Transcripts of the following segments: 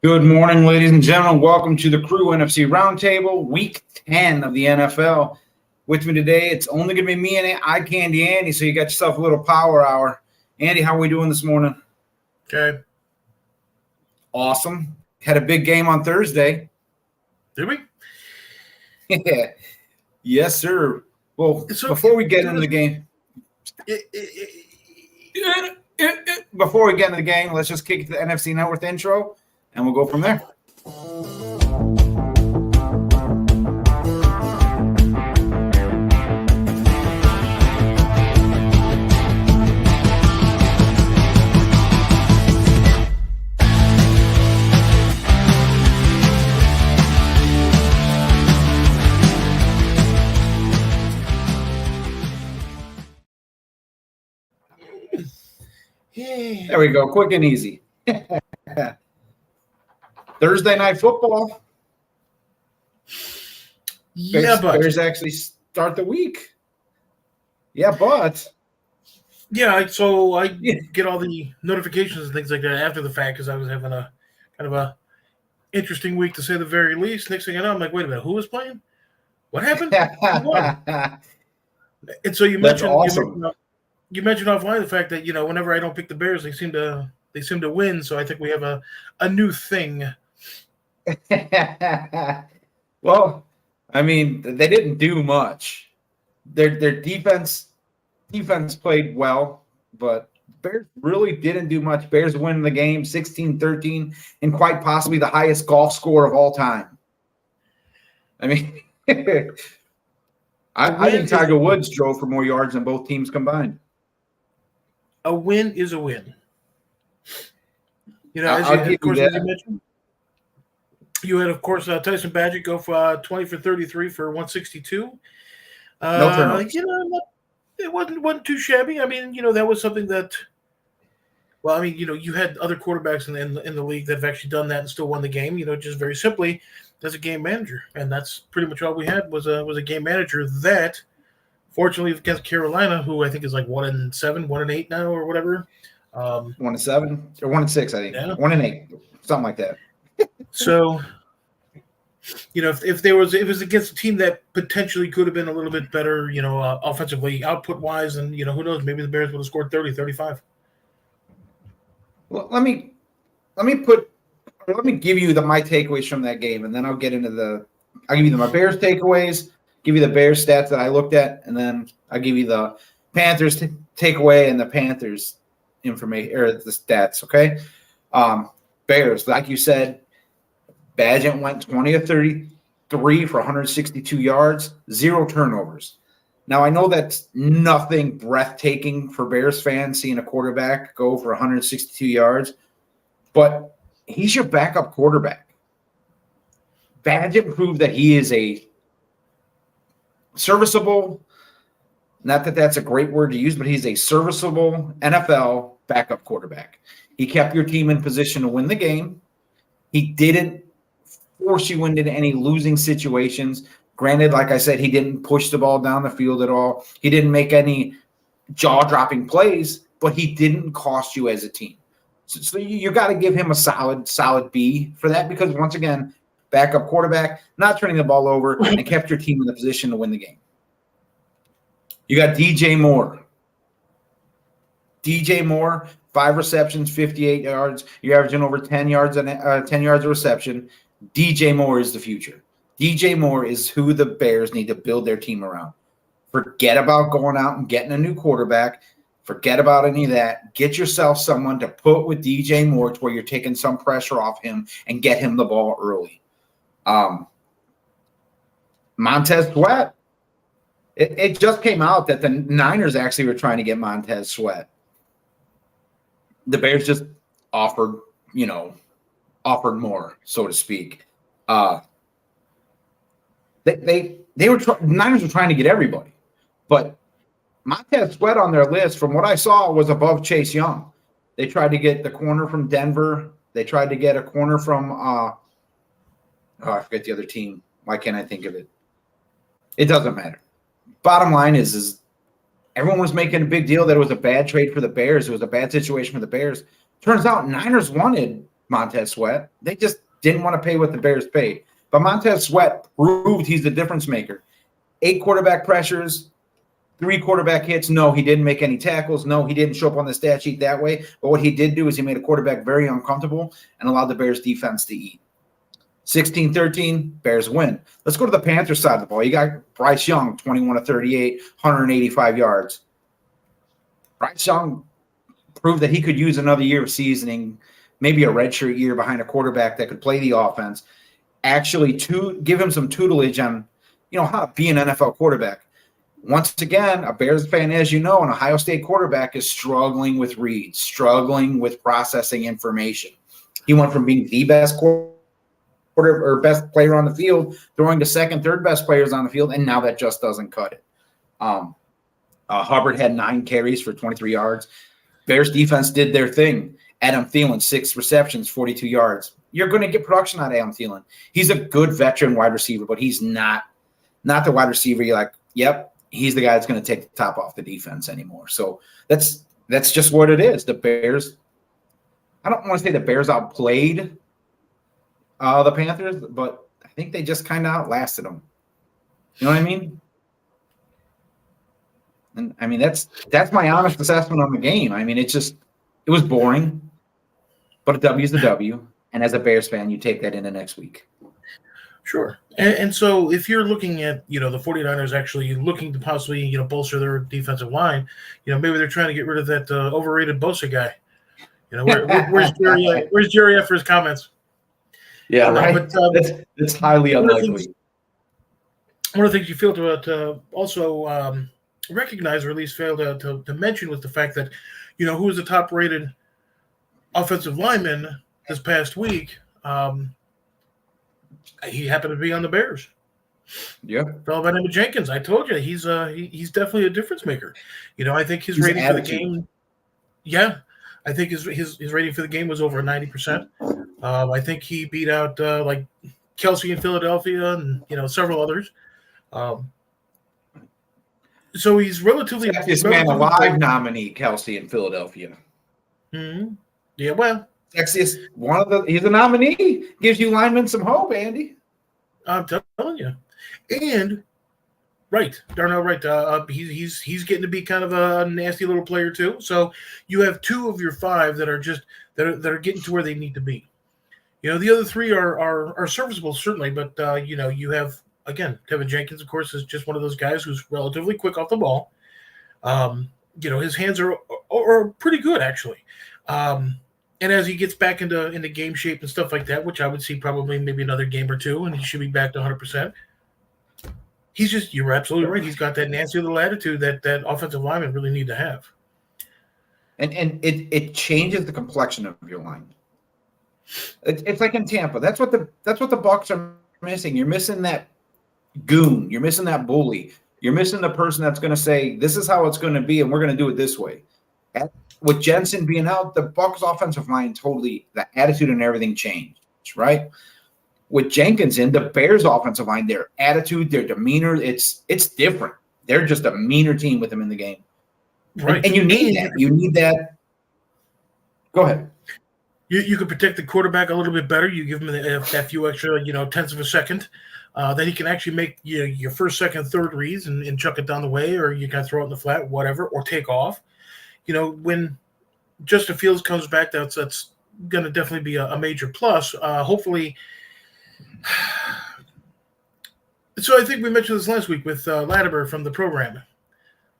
Good morning, ladies and gentlemen. Welcome to the Crüe NFC Round Table, Week 10 of the NFL. With me today, it's only going to be me and Eye Candy Andy, so you got yourself a little power hour. Andy, how are we doing this morning? Okay. Awesome. Had a big game on Thursday. Did we? Yeah. Yes, sir. Well, So, before we get into the game, let's just kick it to the NFC Network intro, and we'll go from there. There we go. Quick and easy. Thursday night football. Bears actually start the week. So I get all the notifications and things like that after the fact because I was having a kind of a interesting week to say the very least. Next thing I know, I'm like, wait a minute, who was playing? What happened? Who won? And so you mentioned awesome. You mentioned offline the fact that whenever I don't pick the Bears, they seem to win. So I think we have a new thing. Well, I mean, they didn't do much. Their defense played well, but Bears really didn't do much. Bears win the game 16-13 and quite possibly the highest golf score of all time. I mean, I think Tiger Woods drove for more yards than both teams combined. A win is a win. As you mentioned, you had, of course, Tyson Badgett go for 20 for 33 for 162. No turnovers. It wasn't too shabby. I mean, that was something that. Well, I mean, you had other quarterbacks in the league that have actually done that and still won the game. Just very simply as a game manager, and that's pretty much all we had was a game manager that. Fortunately, against Carolina, who I think is like 1-7, 1-8 now, or whatever. 1-7 or 1-6, I think. Yeah. 1-8, something like that. So, if it was against a team that potentially could have been a little bit better, offensively, output wise, and who knows, maybe the Bears would have scored 30, 35. Well, let me give you my takeaways from that game, and then I'll get into I'll give you my Bears takeaways. Give you the Bears stats that I looked at, and then I'll give you the Panthers takeaway and the Panthers information or the stats. Okay, Bears, like you said, Badgett went 20 of 33 for 162 yards, 0 turnovers. Now I know that's nothing breathtaking for Bears fans seeing a quarterback go for 162 yards, but he's your backup quarterback. Badgett proved that he is a serviceable, not that that's a great word to use, but he's a serviceable NFL backup quarterback. He kept your team in position to win the game. He didn't force you into any losing situations. Granted, like I said, he didn't push the ball down the field at all. He didn't make any jaw-dropping plays, but he didn't cost you as a team. So you got to give him a solid B for that because, once again, backup quarterback, not turning the ball over, and kept your team in the position to win the game. You got DJ Moore. DJ Moore, 5 receptions, 58 yards. You're averaging over 10 yards a reception. DJ Moore is the future. DJ Moore is who the Bears need to build their team around. Forget about going out and getting a new quarterback. Forget about any of that. Get yourself someone to put with DJ Moore to where you're taking some pressure off him and get him the ball early. Montez Sweat. It just came out that the Niners actually were trying to get Montez Sweat. The Bears just offered more, so to speak. Niners were trying to get everybody, but Montez Sweat on their list, from what I saw, was above Chase Young. They tried to get the corner from Denver. They tried to get a corner from I forget the other team. Why can't I think of it? It doesn't matter. Bottom line is everyone was making a big deal that it was a bad trade for the Bears. It was a bad situation for the Bears. Turns out Niners wanted Montez Sweat. They just didn't want to pay what the Bears paid. But Montez Sweat proved he's the difference maker. 8 quarterback pressures, 3 quarterback hits. No, he didn't make any tackles. No, he didn't show up on the stat sheet that way. But what he did do is he made a quarterback very uncomfortable and allowed the Bears defense to eat. 16-13, Bears win. Let's go to the Panthers side of the ball. You got Bryce Young, 21 of 38, 185 yards. Bryce Young proved that he could use another year of seasoning, maybe a redshirt year behind a quarterback that could play the offense. Actually, to give him some tutelage on, how to be an NFL quarterback. Once again, a Bears fan, as you know, an Ohio State quarterback is struggling with reads, struggling with processing information. He went from being the best best player on the field, throwing to second, third best players on the field, and now that just doesn't cut it. Hubbard had 9 carries for 23 yards. Bears defense did their thing. Adam Thielen, 6 receptions, 42 yards. You're going to get production out of Adam Thielen. He's a good veteran wide receiver, but he's not the wide receiver you're like, yep, he's the guy that's going to take the top off the defense anymore. So that's just what it is. The Bears, I don't want to say the Bears outplayed the Panthers, but I think they just kind of outlasted them. You know what I mean? And I mean, that's my honest assessment on the game. I mean, it was boring, but a W is a W. And as a Bears fan, you take that into next week. Sure. And so if you're looking at, the 49ers actually looking to possibly, bolster their defensive line, maybe they're trying to get rid of that overrated Bosa guy. Where's Jerry at for his comments? Yeah, right. But, that's highly unlikely. One of the things you failed to also recognize, or at least failed to mention, was the fact that, who was the top-rated offensive lineman this past week? He happened to be on the Bears. Yeah, fellow by the name of Jenkins. I told you he's definitely a difference maker. I think his rating for the game. Yeah, I think his rating for the game was over 90%. I think he beat out like Kelsey in Philadelphia and several others. So he's relatively sexiest man alive nominee, Kelsey in Philadelphia. Mm-hmm. Yeah, well, sexiest he's a nominee. Gives you linemen some hope, Andy. I'm telling you, and right, Darnell, right. He's getting to be kind of a nasty little player too. So you have 2 of your 5 that are just that are getting to where they need to be. The other 3 are serviceable certainly, but you have. Again, Kevin Jenkins, of course, is just one of those guys who's relatively quick off the ball. His hands are pretty good, actually. And as he gets back into game shape and stuff like that, which I would see probably maybe another game or 2, and he should be back to 100%. You're absolutely right. He's got that nasty little attitude that offensive linemen really need to have. And it changes the complexion of your line. It's like in Tampa. That's what the Bucs are missing. You're missing that goon. You're missing that bully. You're missing the person that's going to say, this is how it's going to be, and we're going to do it this way. With Jensen being out, the Bucs offensive line totally, the attitude and everything changed, right? With Jenkins in, the Bears offensive line, their attitude, their demeanor, it's different. They're just a meaner team with him in the game. Right. And you need that. You need that. Go ahead. You could protect the quarterback a little bit better. You give him that few extra, tenths of a second. Then he can actually make your first, second, third reads and chuck it down the way, or you can throw it in the flat, whatever, or take off. When Justin Fields comes back, that's going to definitely be a major plus. Hopefully. So I think we mentioned this last week with Latimer from the program,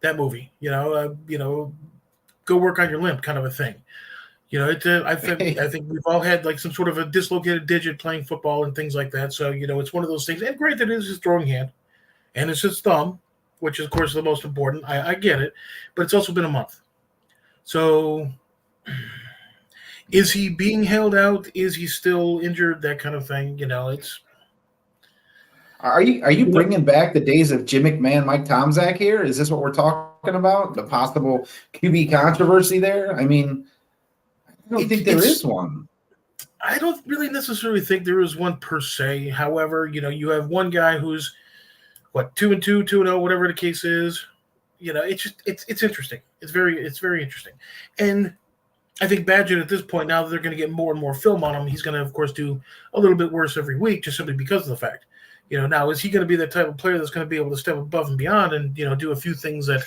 that movie. Go work on your limp, kind of a thing. I think we've all had like some sort of a dislocated digit playing football and things like that. So, it's one of those things. And granted, it is his throwing hand and it's his thumb, which is, of course, the most important. I get it. But it's also been a month. So is he being held out? Is he still injured? That kind of thing. It's. Are you bringing back the days of Jim McMahon, Mike Tomczak here? Is this what we're talking about? The possible QB controversy there? I mean, I don't think there is one. I don't really necessarily think there is one per se. However, you have one guy who's 2-2, 2-0, whatever the case is. It's interesting. It's very interesting. And I think Badgett at this point, now that they're going to get more and more film on him, he's going to, of course, do a little bit worse every week just simply because of the fact. Now is he going to be the type of player that's going to be able to step above and beyond and, do a few things that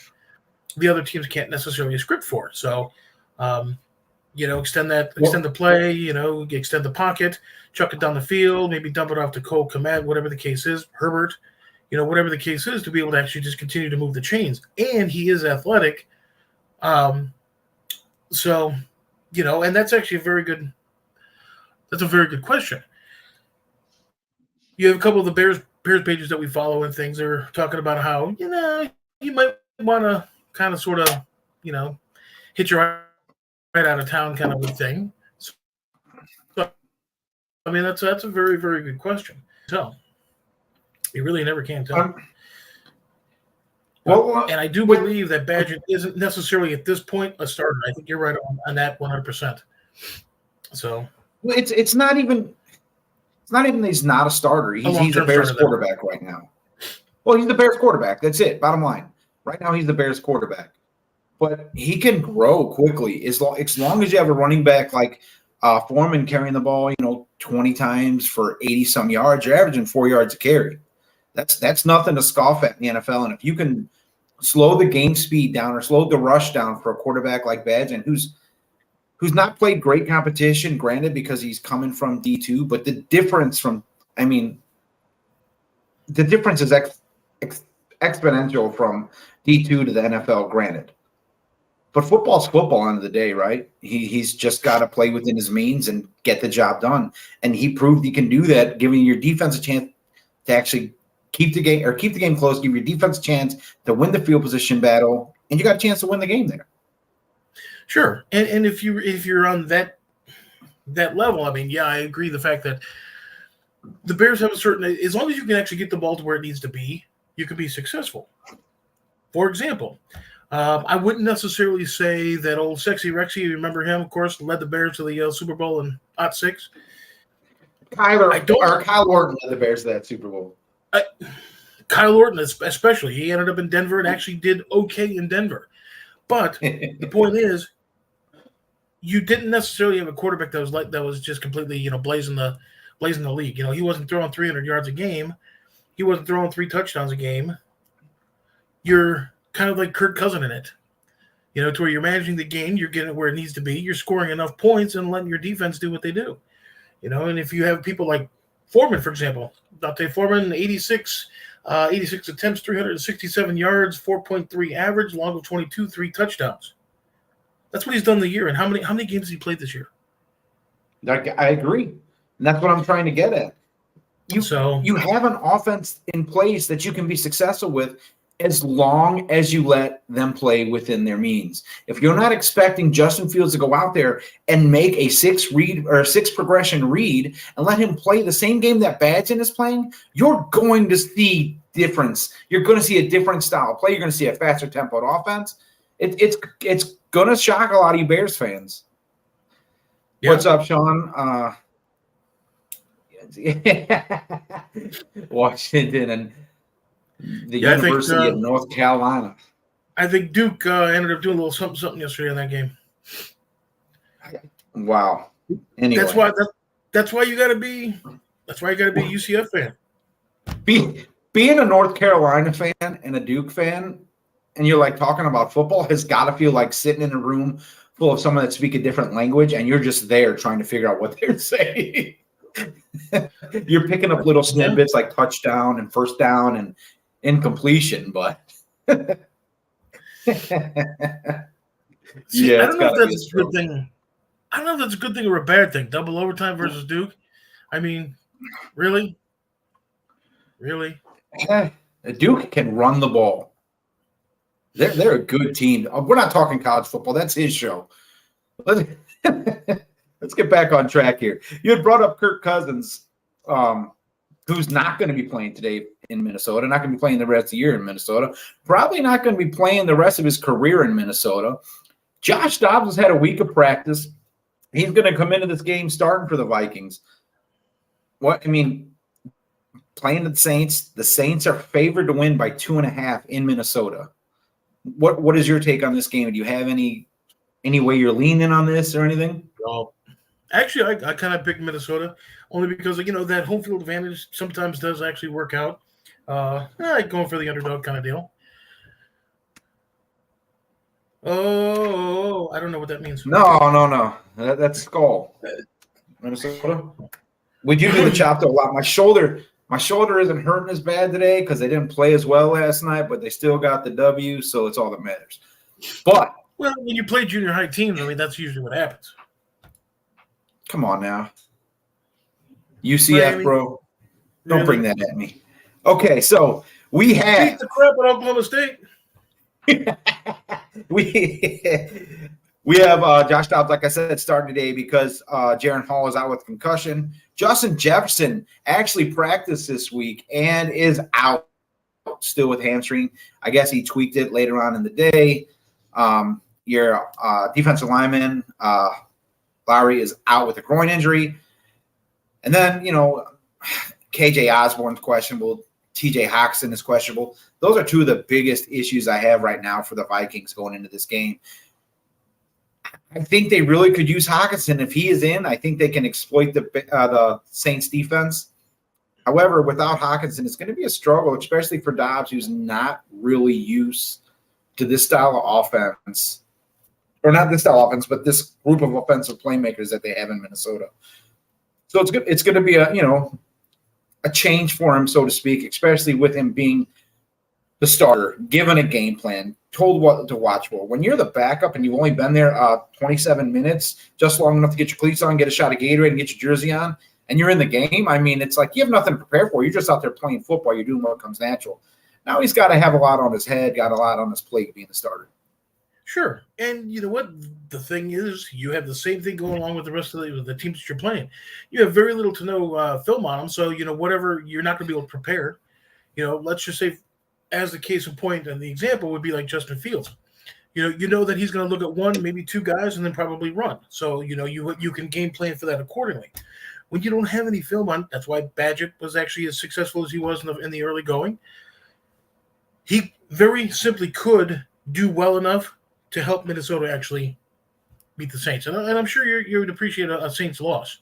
the other teams can't necessarily script for? So, extend the play, extend the pocket, chuck it down the field, maybe dump it off to Cole Kmet, whatever the case is, Herbert, whatever the case is, to be able to actually just continue to move the chains. And he is athletic. So, and that's actually a very good question. You have a couple of the Bears pages that we follow and things are talking about how, you might want to kind of sort of, hit your right out of town kind of a thing. So, I mean, that's a very, very good question. So you really never can tell. And I do believe that Badgett isn't necessarily at this point a starter. I think you're right on that 100%. So it's not even he's not a starter. He's a Bears quarterback right now. Well, he's the Bears quarterback. That's it. Bottom line. Right now, he's the Bears quarterback. But he can grow quickly as long as you have a running back like Foreman carrying the ball, 20 times for 80-some yards. You're averaging 4 yards a carry. That's nothing to scoff at in the NFL. And if you can slow the game speed down or slow the rush down for a quarterback like Badgett, who's not played great competition, granted, because he's coming from D2, but the difference is exponential from D2 to the NFL, granted. But football's football end of the day, right? He's just got to play within his means and get the job done. And he proved he can do that, giving your defense a chance to actually keep the game close, give your defense a chance to win the field position battle, and you got a chance to win the game there. Sure. And if you're on that level, I agree the fact that the Bears have as long as you can actually get the ball to where it needs to be, you can be successful. For example, I wouldn't necessarily say that old Sexy Rexy, you remember him, of course, led the Bears to the Super Bowl in '06. Kyle Orton led the Bears to that Super Bowl. Kyle Orton, especially. He ended up in Denver and actually did okay in Denver. But the point is, you didn't necessarily have a quarterback that was just completely, blazing the league. He wasn't throwing 300 yards a game. He wasn't throwing 3 touchdowns a game. You're kind of like Kirk Cousins in it, to where you're managing the game, you're getting it where it needs to be, you're scoring enough points and letting your defense do what they do. And if you have people like Foreman, for example, Dante Foreman, 86 attempts, 367 yards, 4.3 average, long of 22, 3 touchdowns. That's what he's done the year. And how many games has he played this year? I agree. And that's what I'm trying to get at. You have an offense in place that you can be successful with as long as you let them play within their means. If you're not expecting Justin Fields to go out there and make a 6 progression read and let him play the same game that Badgett is playing, you're going to see difference. You're going to see a different style of play. You're going to see a faster tempoed offense. It's going to shock a lot of you Bears fans. Yeah. What's up, Sean? Washington and the University of North Carolina. I think Duke ended up doing a little something yesterday in that game. Wow. Anyway, that's why you got to be a UCF fan. Being a North Carolina fan and a Duke fan, and you're like talking about football, has got to feel like sitting in a room full of someone that speaks a different language, and you're just there trying to figure out what they're saying. You're picking up little snippets like touchdown and first down and incompletion, but I don't know if that's a good thing. I don't know if that's a good thing or a bad thing. Double overtime versus Duke. Really? Duke can run the ball. They're a good team. We're not talking college football. That's his show. Let's get back on track here. You had brought up Kirk Cousins, who's not going to be playing today in Minnesota, not going to be playing the rest of the year in Minnesota, probably not going to be playing the rest of his career in Minnesota. Josh Dobbs has had a week of practice. He's going to come into this game starting for the Vikings. Playing the Saints are favored to win by 2.5 in Minnesota. What is your take on this game? Do you have any any way you're leaning on this or anything? Well, actually, I kind of picked Minnesota only because that home field advantage sometimes does actually work out. Going for the underdog kind of deal. Oh, I don't know what that means. No. That's skull. Minnesota. We do the chop though a lot. My shoulder isn't hurting as bad today because they didn't play as well last night, but they still got the W, so it's all that matters. But when you play junior high teams, I mean that's usually what happens. Come on now. UCF, Miami, bro. Don't bring that at me. Okay, so we have beat the crap out of Oklahoma State. we have Josh Dobbs, like I said, starting today because Jaron Hall is out with concussion. Justin Jefferson actually practiced this week and is out still with hamstring. I guess he tweaked it later on in the day. Your defensive lineman, Lowry, is out with a groin injury. And then, KJ Osborne's questionable. TJ Hawkinson is questionable. Those are two of the biggest issues I have right now for the Vikings going into this game. I think they really could use Hawkinson. If he is in, I think they can exploit the Saints defense. However, without Hawkinson, it's going to be a struggle, especially for Dobbs, who's not really used to this style of offense. Or not this style of offense, but this group of offensive playmakers that they have in Minnesota. So it's going to be a change for him, so to speak, especially with him being the starter, given a game plan, told what to watch for. When you're the backup and you've only been there 27 minutes, just long enough to get your cleats on, get a shot of Gatorade, and get your jersey on, and you're in the game, I mean, it's like you have nothing to prepare for. You're just out there playing football. You're doing what comes natural. Now he's got to have a lot on his head, got a lot on his plate being the starter. Sure. And you know what? The thing is, you have the same thing going along with the rest of the teams that you're playing. You have very little to no film on them. So, whatever, you're not going to be able to prepare. Let's just say, as the case in point and the example would be like Justin Fields. You know that he's going to look at one, maybe two guys, and then probably run. So, you can game plan for that accordingly. When you don't have any film on, that's why Badgett was actually as successful as he was in the early going. He very simply could do well enough to help Minnesota actually beat the Saints. And I'm sure you would appreciate a Saints loss.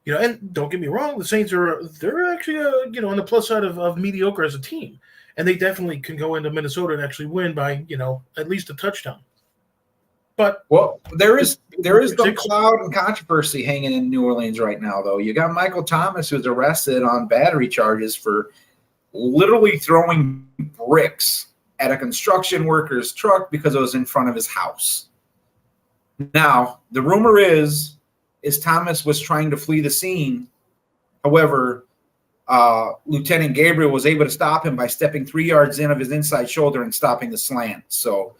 And don't get me wrong, the Saints they're actually on the plus side of mediocre as a team. And they definitely can go into Minnesota and actually win by, at least a touchdown. But there is some cloud and controversy hanging in New Orleans right now, though. You got Michael Thomas, who's arrested on battery charges for literally throwing bricks at a construction worker's truck because it was in front of his house. Now, the rumor is Thomas was trying to flee the scene. However, Lieutenant Gabriel was able to stop him by stepping 3 yards in of his inside shoulder and stopping the slant. So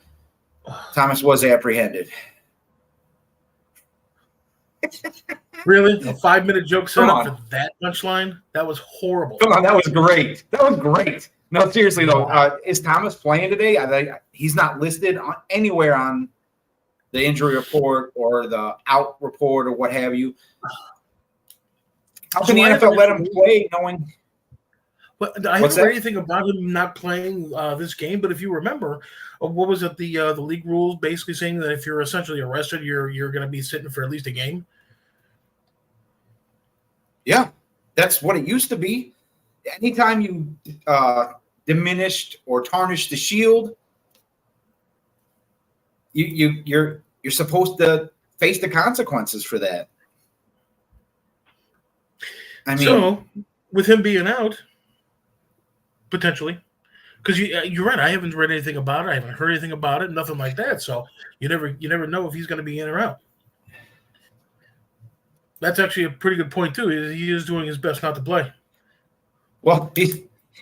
Thomas was apprehended. Really? A 5-minute joke set up for that punchline? That was horrible. Come on, that was great. No, seriously, though, is Thomas playing today? He's not listed anywhere on the injury report or the out report or what have you. How can the NFL let him play knowing? But I haven't heard anything about him not playing this game. But if you remember, what was it? The league rules basically saying that if you're essentially arrested, you're going to be sitting for at least a game. Yeah, that's what it used to be. Anytime you diminished or tarnished the shield, you're supposed to face the consequences for that. I mean, so with him being out, potentially, because you're right. I haven't read anything about it. I haven't heard anything about it. Nothing like that. So you never know if he's going to be in or out. That's actually a pretty good point too. He is doing his best not to play. Well,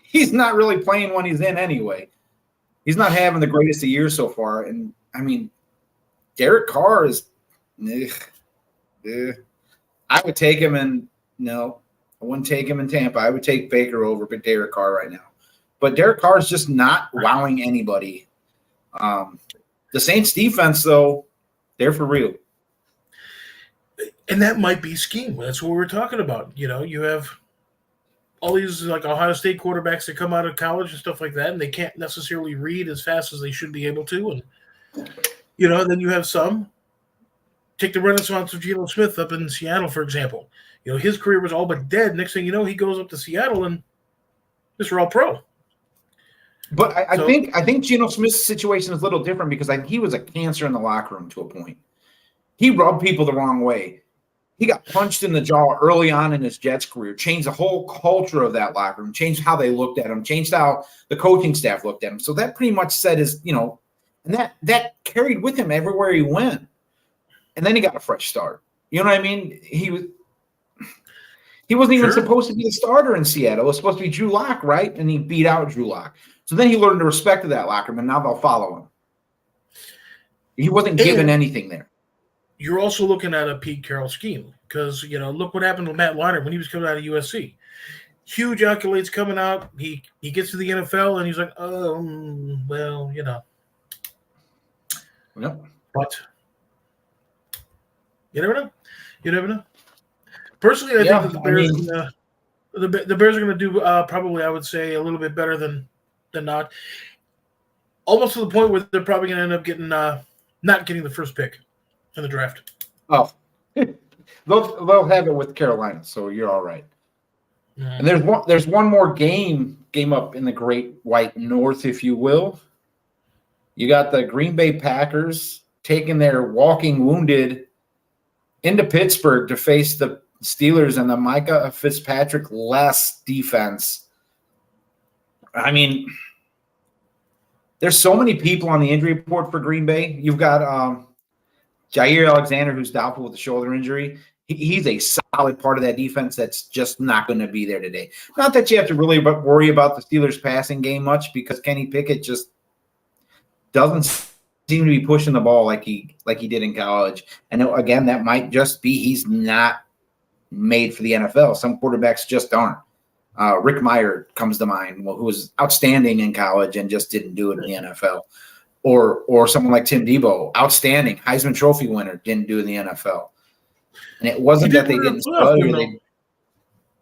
he's not really playing when he's in anyway. He's not having the greatest of years so far. And, I mean, Derek Carr is I would take him I wouldn't take him in Tampa. I would take Baker over Derek Carr right now. But Derek Carr is just not wowing anybody. The Saints defense, though, they're for real. And that might be scheme. That's what we're talking about. You have all these like Ohio State quarterbacks that come out of college and stuff like that, and they can't necessarily read as fast as they should be able to. And Then you have some. Take the renaissance of Geno Smith up in Seattle, for example. His career was all but dead. Next thing you know, he goes up to Seattle and Mr. All-Pro. But I think Geno Smith's situation is a little different because he was a cancer in the locker room to a point. He rubbed people the wrong way. He got punched in the jaw early on in his Jets career, changed the whole culture of that locker room, changed how they looked at him, changed how the coaching staff looked at him. So that pretty much said and that carried with him everywhere he went. And then he got a fresh start. You know what I mean? He wasn't even supposed to be the starter in Seattle. It was supposed to be Drew Lock, right? And he beat out Drew Lock. So then he learned the respect of that locker room, and now they'll follow him. He wasn't given anything there. You're also looking at a Pete Carroll scheme because, look what happened with Matt Leinart when he was coming out of USC. Huge accolades coming out. He gets to the NFL, and he's like, Yep. But you never know. Personally, I think that the Bears are going to do probably, I would say, a little bit better than not. Almost to the point where they're probably going to end up getting not getting the first pick in the draft. Oh, they'll have it with Carolina, so you're all right. And there's one more game up in the Great White North, if you will. You got the Green Bay Packers taking their walking wounded into Pittsburgh to face the Steelers and the Micah Fitzpatrick-less defense. I mean, there's so many people on the injury report for Green Bay. You've got Jair Alexander, who's doubtful with a shoulder injury. He's a solid part of that defense that's just not going to be there today. Not that you have to really worry about the Steelers' passing game much because Kenny Pickett just doesn't seem to be pushing the ball like he did in college. And again, that might just be he's not made for the NFL. Some quarterbacks just aren't. Rick Meyer comes to mind, who was outstanding in college and just didn't do it in the NFL. Or someone like Tim Tebow, outstanding Heisman Trophy winner, didn't do it in the NFL. And it wasn't that they didn't study.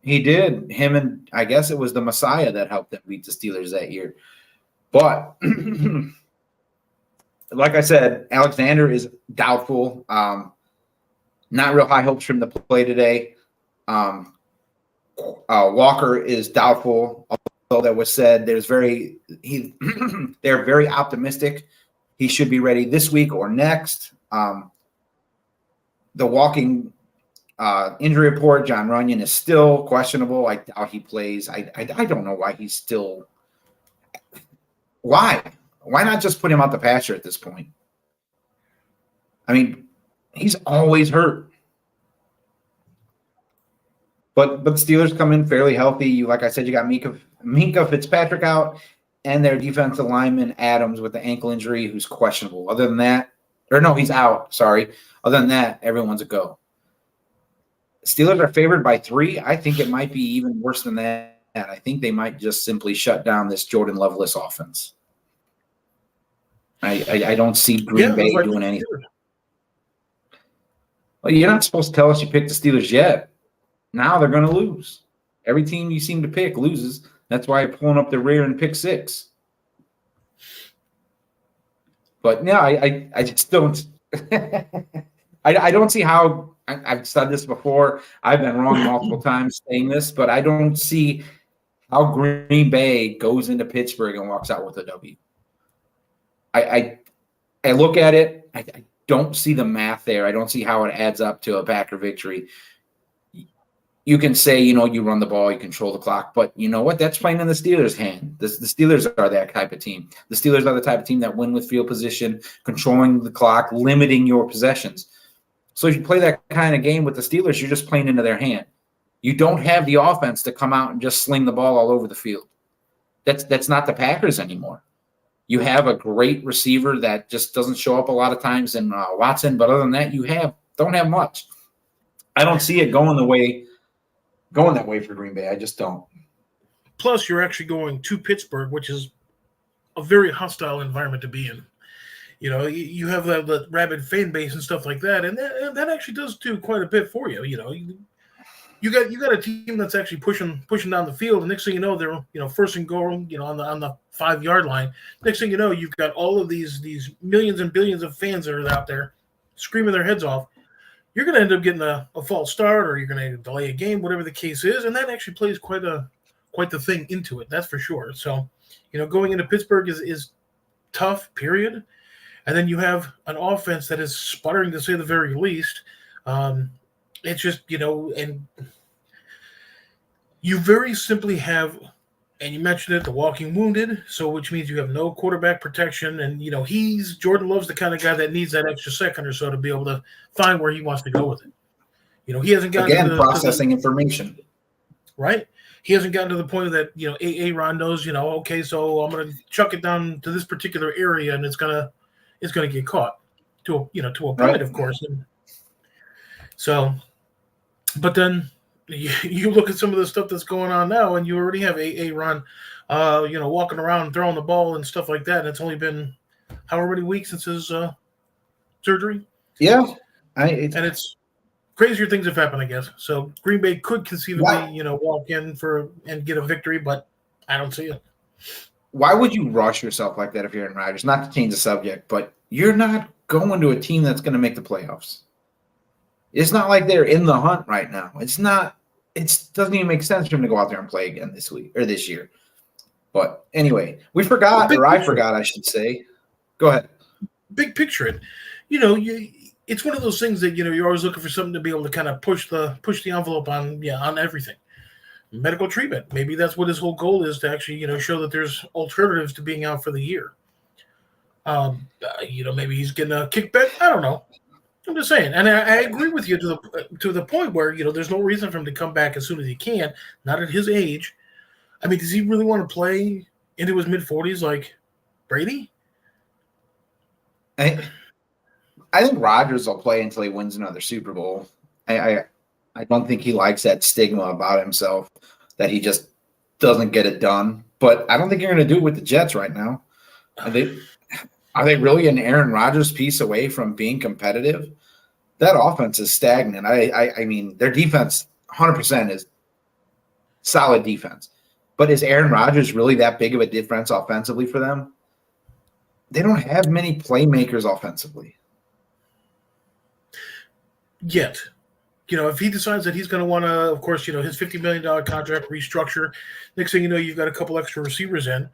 He did. Him and I guess it was the Messiah that helped them beat the Steelers that year. But like I said, Alexander is doubtful. Not real high hopes for him to play today. Walker is doubtful. Although that was said, they're very optimistic. He should be ready this week or next. The walking injury report, John Runyon is still questionable. I doubt he plays. I don't know why he's still. Why? Why not just put him out the pasture at this point? I mean, he's always hurt. But the Steelers come in fairly healthy. Like I said, you got Minka Fitzpatrick out and their defensive lineman Adams with the ankle injury who's questionable. Other than that, he's out, sorry. Other than that, everyone's a go. Steelers are favored by 3. I think it might be even worse than that. I think they might just simply shut down this Jordan Love-less offense. I don't see Green Bay doing anything. Well, you're not supposed to tell us you picked the Steelers yet. Now they're going to lose. Every team you seem to pick loses. That's why you're pulling up the rear and pick 6. But no, I just don't. I don't see how. I've said this before. I've been wrong multiple times saying this, but I don't see how Green Bay goes into Pittsburgh and walks out with a W. I look at it. I don't see the math there. I don't see how it adds up to a Packer victory. You can say, you run the ball, you control the clock, but you know what? That's playing in the Steelers' hand. The Steelers are that type of team. The Steelers are the type of team that win with field position, controlling the clock, limiting your possessions. So if you play that kind of game with the Steelers, you're just playing into their hand. You don't have the offense to come out and just sling the ball all over the field. That's not the Packers anymore. You have a great receiver that just doesn't show up a lot of times in Watson, but other than that, don't have much. I don't see it going that way for Green Bay. I just don't. Plus, you're actually going to Pittsburgh, which is a very hostile environment to be in. You have the rabid fan base and stuff like that, and that actually does do quite a bit for you. you got a team that's actually pushing down the field, and next thing you know, they're first and goal, on the 5-yard line. Next thing you know, you've got all of these millions and billions of fans that are out there screaming their heads off. You're going to end up getting a false start, or you're going to delay a game, whatever the case is, and that actually plays quite the thing into it. That's for sure. So, going into Pittsburgh is tough. Period. And then you have an offense that is sputtering, to say the very least. It's just, and you very simply have, and you mentioned it, the walking wounded, so which means you have no quarterback protection. And, Jordan Love's the kind of guy that needs that extra second or so to be able to find where he wants to go with it. He hasn't gotten processing information. Right? He hasn't gotten to the point that, Aaron knows, okay, so I'm going to chuck it down to this particular area and it's going to get caught to a point, right, of course. And so, but then you look at some of the stuff that's going on now, and you already have Aaron, walking around throwing the ball and stuff like that. And it's only been however many weeks since his surgery. Yeah, and it's crazier things have happened, I guess. So Green Bay could conceivably, walk in and get a victory, but I don't see it. Why would you rush yourself like that if you're Aaron Rodgers? Not to change the subject, but you're not going to a team that's going to make the playoffs. It's not like they're in the hunt right now. It's not. It doesn't even make sense for him to go out there and play again this week or this year. But anyway, I forgot, I should say. Go ahead. Big picture it. It's one of those things that you're always looking for something to be able to kind of push the envelope on everything. Medical treatment. Maybe that's what his whole goal is, to actually show that there's alternatives to being out for the year. Maybe he's getting a kickback. I don't know. I'm just saying, and I agree with you to the point where there's no reason for him to come back as soon as he can. Not at his age. I mean, does he really want to play into his mid-40s like Brady? I think Rodgers will play until he wins another Super Bowl. I don't think he likes that stigma about himself that he just doesn't get it done. But I don't think you're going to do it with the Jets right now. Are they really an Aaron Rodgers piece away from being competitive? That offense is stagnant. I mean, their defense 100% is solid defense. But is Aaron Rodgers really that big of a difference offensively for them? They don't have many playmakers offensively. Yet. If he decides that he's going to want to, of course, his $50 million contract restructure, next thing you know, you've got a couple extra receivers in.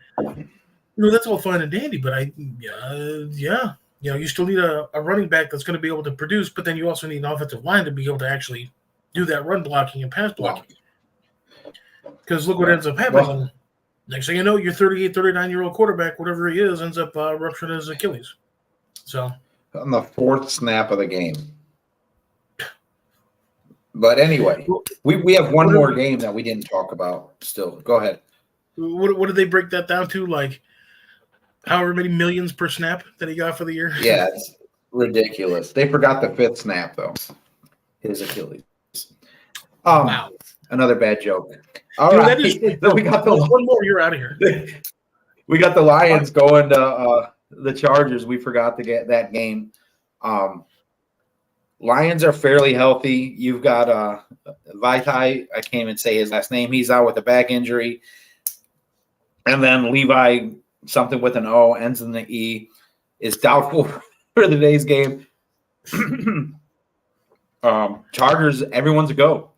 That's all fine and dandy, but you still need a running back that's going to be able to produce, but then you also need an offensive line to be able to actually do that run blocking and pass blocking. Because look what ends up happening. Well, next thing you know, your 38, 39-year-old quarterback, whatever he is, ends up rupturing his Achilles. So on the fourth snap of the game. But anyway, we have one more game that we didn't talk about still. Go ahead. What did they break that down to? Like however many millions per snap that he got for the year? Yeah, it's ridiculous. They forgot the fifth snap, though. His Achilles. Wow. Another bad joke. All right. We got one more. You're out of here. We got the Lions going to the Chargers. We forgot to get that game. Lions are fairly healthy. You've got Vaitai. I can't even say his last name. He's out with a back injury. And then Levi, something with an O, ends in the E, is doubtful for today's game. Chargers, everyone's a go.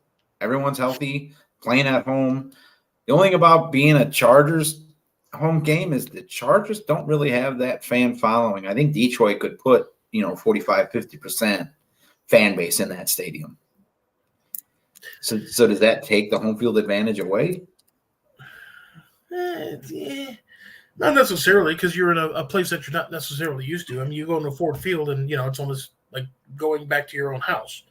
Everyone's healthy, playing at home. The only thing about being a Chargers home game is the Chargers don't really have that fan following. I think Detroit could put, 45, 50% fan base in that stadium. So does that take the home field advantage away? Not necessarily, because you're in a place that you're not necessarily used to. I mean, you go into Ford Field and, it's almost like going back to your own house.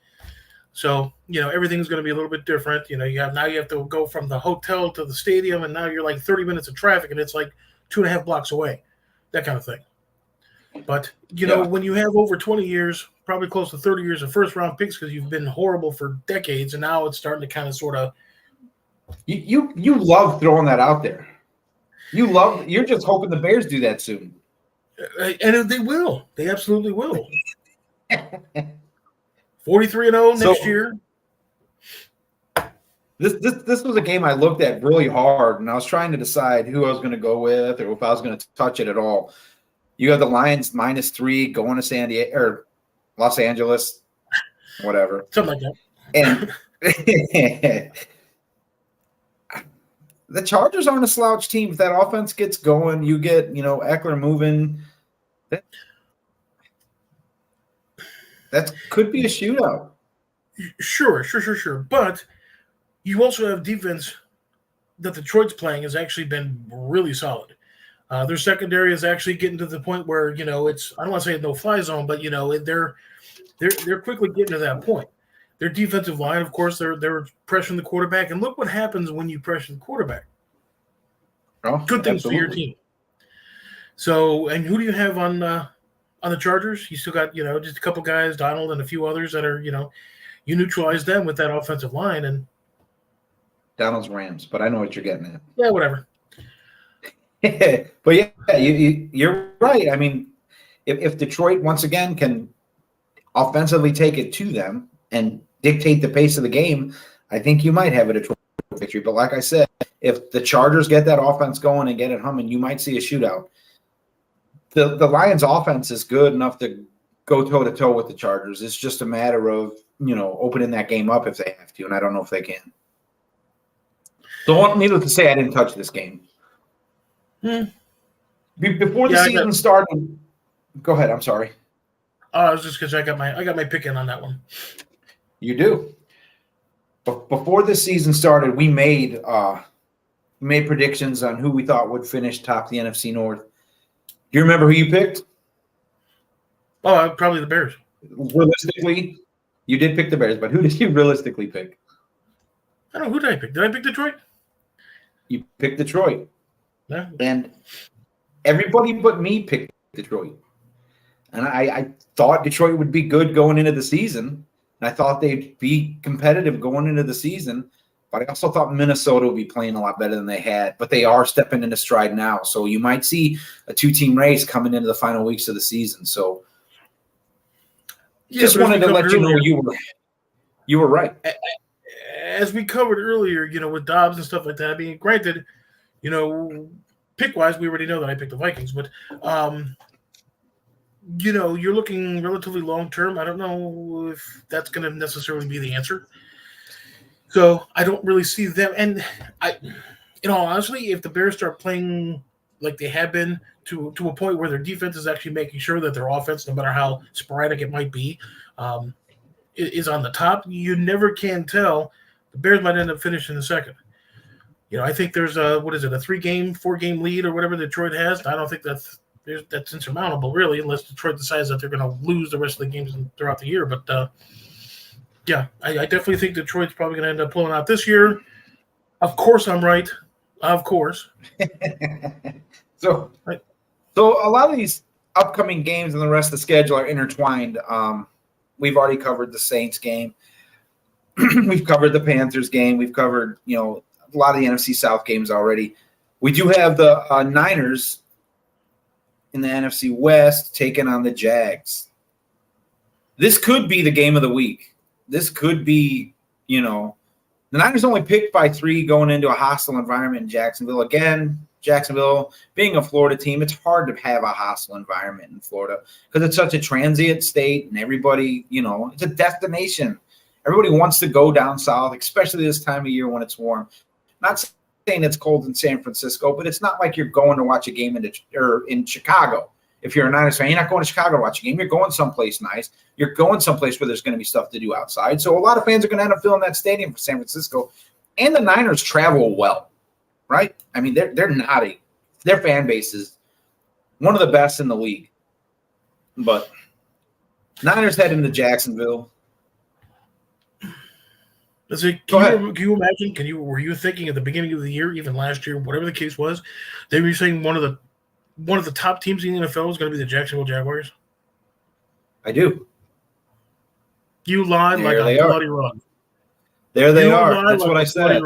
So, everything's going to be a little bit different. You have to go from the hotel to the stadium, and now you're like 30 minutes of traffic, and it's like 2.5 blocks away, that kind of thing. But, when you have over 20 years, probably close to 30 years of first-round picks because you've been horrible for decades, and now it's starting to kind of sort of – You love throwing that out there. You're just hoping the Bears do that soon. And they will. They absolutely will. 43-0 next year. This was a game I looked at really hard, and I was trying to decide who I was going to go with or if I was going to touch it at all. You have the Lions -3 going to San Diego or Los Angeles, whatever, something like that. And the Chargers aren't a slouch team. If that offense gets going, you get Eckler moving. That could be a shootout. Sure. But you also have defense that Detroit's playing has actually been really solid. Their secondary is actually getting to the point where it's, I don't want to say no fly zone, but they're quickly getting to that point. Their defensive line, of course, they're pressuring the quarterback, and look what happens when you pressure the quarterback. Oh, good things absolutely. for your team. So, and who do you have on the Chargers? You still got just a couple guys, Donald and a few others that are you neutralize them with that offensive line, and Donald's Rams, but I know what you're getting at. Yeah, whatever. But yeah, you're right. I mean, if Detroit once again can offensively take it to them and dictate the pace of the game, I think you might have a Detroit victory. But like I said, if the Chargers get that offense going and get it humming, you might see a shootout. The Lions' offense is good enough to go toe-to-toe with the Chargers. It's just a matter of, opening that game up if they have to, and I don't know if they can. So needless to say, I didn't touch this game. Before the season started, go ahead. I'm sorry. I was just because I got my pick in on that one. You do. But before the season started, we made predictions on who we thought would finish top the NFC North. Do you remember who you picked? Oh, probably the Bears. Realistically, you did pick the Bears, but who did you realistically pick? I don't know. Who did I pick? Did I pick Detroit? You picked Detroit. Yeah. And everybody but me picked Detroit. And I thought Detroit would be good going into the season. And I thought they'd be competitive going into the season. But I also thought Minnesota would be playing a lot better than they had. But they are stepping into stride now. So you might see a two-team race coming into the final weeks of the season. So just wanted to let you know you were right. As we covered earlier, with Dobbs and stuff like that. I mean, granted, pick-wise, we already know that I picked the Vikings. But, you're looking relatively long-term. I don't know if that's going to necessarily be the answer. So I don't really see them. And in all honesty, if the Bears start playing like they have been to a point where their defense is actually making sure that their offense, no matter how sporadic it might be, is on the top, you never can tell. The Bears might end up finishing the second. I think there's a 4-game lead or whatever Detroit has. I don't think that's insurmountable, really, unless Detroit decides that they're going to lose the rest of the games throughout the year. But, yeah, I definitely think Detroit's probably going to end up pulling out this year. Of course I'm right. Of course. So a lot of these upcoming games and the rest of the schedule are intertwined. We've already covered the Saints game. We've covered the Panthers game. We've covered, a lot of the NFC South games already. We do have the Niners in the NFC West taking on the Jags. This could be the game of the week. This could be, the Niners only picked by 3 going into a hostile environment in Jacksonville. Again, Jacksonville being a Florida team, it's hard to have a hostile environment in Florida because it's such a transient state and everybody, it's a destination. Everybody wants to go down south, especially this time of year when it's warm. Not saying it's cold in San Francisco, but it's not like you're going to watch a game in Chicago. If you're a Niners fan, you're not going to Chicago to watch a game. You're going someplace nice. You're going someplace where there's going to be stuff to do outside. So a lot of fans are going to end up filling that stadium for San Francisco. And the Niners travel well, right? I mean, their fan base is one of the best in the league. But Niners head into Jacksonville. Can you imagine? Were you thinking at the beginning of the year, even last year, whatever the case was, they were saying one of the top teams in the NFL was going to be the Jacksonville Jaguars? I do. You lied like a bloody rug. There they are. That's what I said.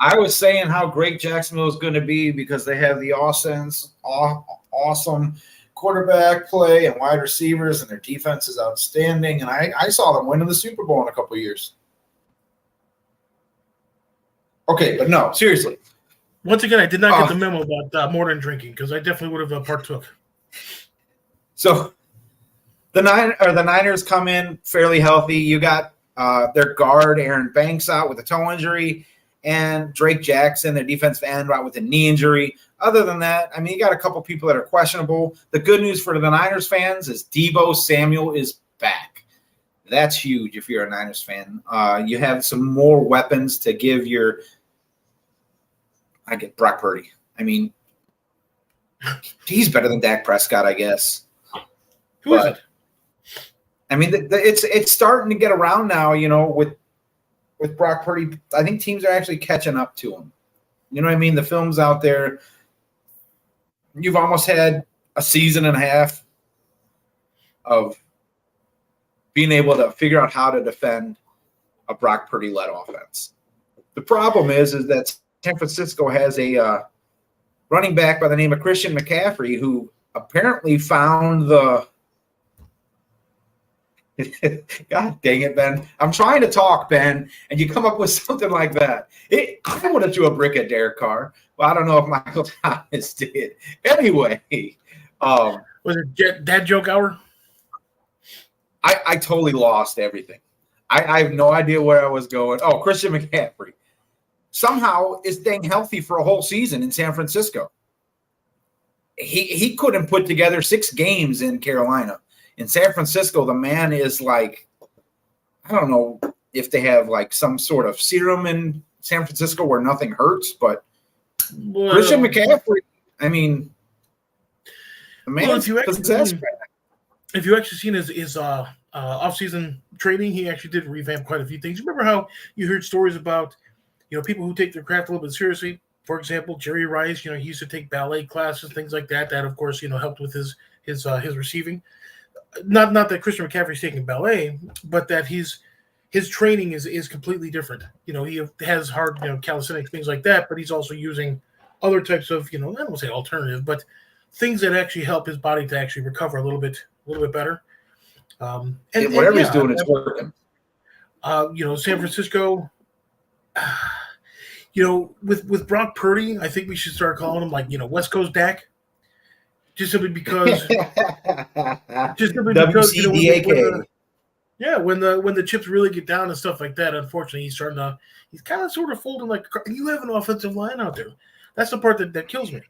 I was saying how great Jacksonville is going to be because they have the awesome quarterback play and wide receivers, and their defense is outstanding. And I saw them winning the Super Bowl in a couple of years. Okay, but no, seriously. Once again, I did not get the memo about more than drinking because I definitely would have partook. So the Niners come in fairly healthy. You got their guard Aaron Banks out with a toe injury, and Drake Jackson, their defensive end, out with a knee injury. Other than that, I mean, you got a couple people that are questionable. The good news for the Niners fans is Deebo Samuel is back. That's huge if you're a Niners fan. You have some more weapons to give your – I get Brock Purdy. I mean, he's better than Dak Prescott, I guess. Who is it? I mean, it's starting to get around now, with Brock Purdy. I think teams are actually catching up to him. You know what I mean? The film's out there. You've almost had a season and a half of being able to figure out how to defend a Brock Purdy-led offense. The problem is that San Francisco has a running back by the name of Christian McCaffrey who apparently found the – God dang it, Ben. I'm trying to talk, Ben, and you come up with something like that. I would have threw a brick at Derek Carr. Well, I don't know if Michael Thomas did. Anyway. Was it dad joke hour? I totally lost everything. I have no idea where I was going. Oh, Christian McCaffrey somehow is staying healthy for a whole season in San Francisco. He couldn't put together 6 games in Carolina. In San Francisco, the man is like, I don't know if they have like some sort of serum in San Francisco where nothing hurts, but Christian McCaffrey, I mean, the man is possessed. If you actually seen his off-season training, he actually did revamp quite a few things. Remember how you heard stories about, people who take their craft a little bit seriously? For example, Jerry Rice, he used to take ballet classes, things like that. That, of course, helped with his receiving. Not that Christian McCaffrey's taking ballet, but that his training is completely different. He has hard, calisthenics, things like that, but he's also using other types of, I don't want to say alternative, but things that actually help his body to actually recover a little bit better. And whatever he's doing, it's working. San Francisco, with Brock Purdy, I think we should start calling him like, West Coast Dak. Just simply because WCDAK. When the chips really get down and stuff like that, unfortunately, he's kind of sort of folding like you have an offensive line out there. That's the part that kills me.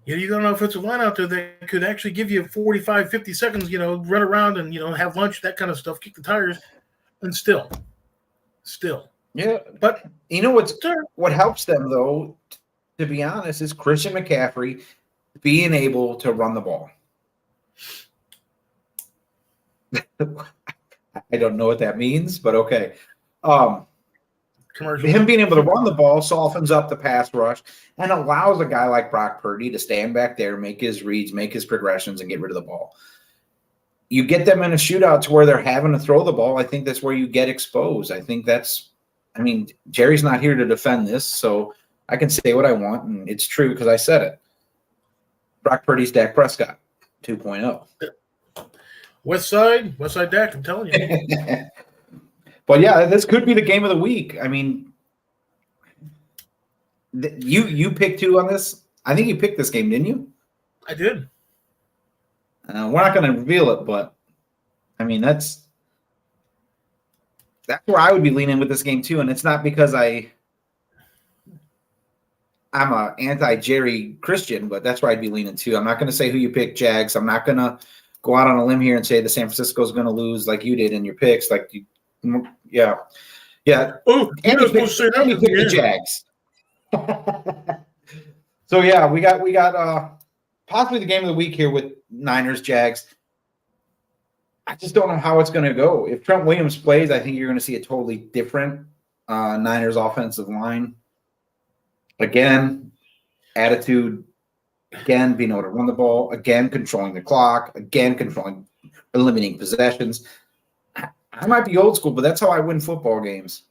You got an offensive line out there that could actually give you 45, 50 seconds, run around and, have lunch, that kind of stuff, kick the tires, and still. Yeah. But what helps them, though, to be honest, is Christian McCaffrey being able to run the ball. I don't know what that means, but okay. Him being able to run the ball softens up the pass rush and allows a guy like Brock Purdy to stand back there, make his reads, make his progressions, and get rid of the ball. You get them in a shootout to where they're having to throw the ball. I think that's where you get exposed. Jerry's not here to defend this, so I can say what I want, and it's true because I said it. Brock Purdy's Dak Prescott 2.0. West Side Dak, I'm telling you. But yeah, this could be the game of the week. I mean, you picked 2 on this. I think you picked this game, didn't you? I did. We're not going to reveal it, but I mean that's where I would be leaning with this game too, and it's not because I'm a anti-Jerry Christian, but that's where I'd be leaning too. I'm not going to say who you picked, Jags. I'm not going to go out on a limb here and say the San Francisco is going to lose like you did in your picks. Yeah. Oh, Andy picked the Jags. So yeah, we got possibly the game of the week here with Niners Jags. I just don't know how it's going to go. If Trent Williams plays, I think you're going to see a totally different Niners offensive line. Again, attitude. Again, being able to run the ball. Again, controlling the clock. Again, eliminating possessions. I might be old school, but that's how I win football games.